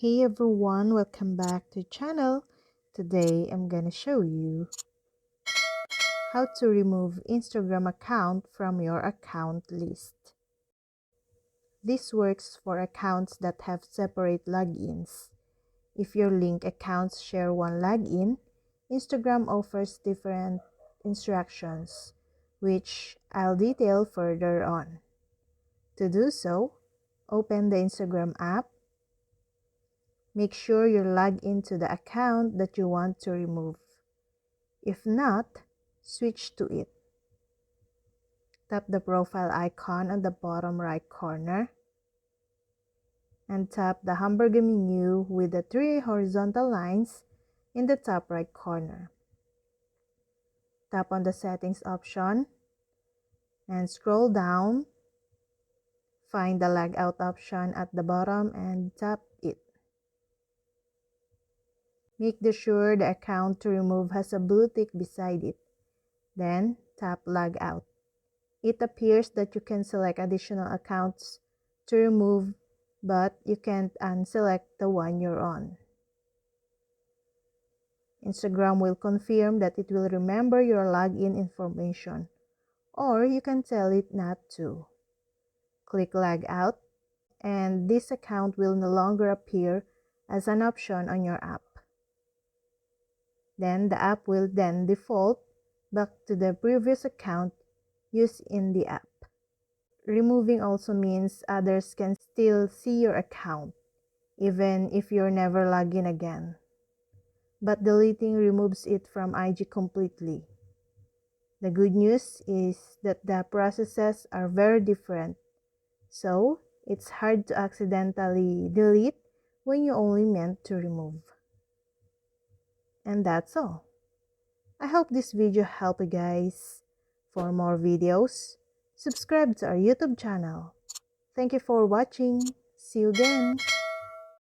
Hey everyone, welcome back to the channel. Today I'm gonna show you how to remove Instagram account from your account list. This works for accounts that have separate logins. If your linked accounts share one login, Instagram offers different instructions, which I'll detail further on. To do so, open the Instagram app. Make sure you're logged into the account that you want to remove. If not, switch to it. Tap the profile icon on the bottom right corner and tap the hamburger menu with the three horizontal lines in the top right corner. Tap on the settings option and scroll down. Find the log out option at the bottom and tap it. Make sure the account to remove has a blue tick beside it. Then tap log out. It appears that you can select additional accounts to remove, but you can't unselect the one you're on. Instagram will confirm that it will remember your login information, or you can tell it not to. Click log out, and this account will no longer appear as an option on your app. Then the app will then default back to the previous account used in the app. Removing also means others can still see your account, even if you're never logged in again. But deleting removes it from IG completely. The good news is that the processes are very different, so it's hard to accidentally delete when you only meant to remove. And that's all. I hope this video helped you guys. For more videos, subscribe to our YouTube channel. Thank you for watching. See you again.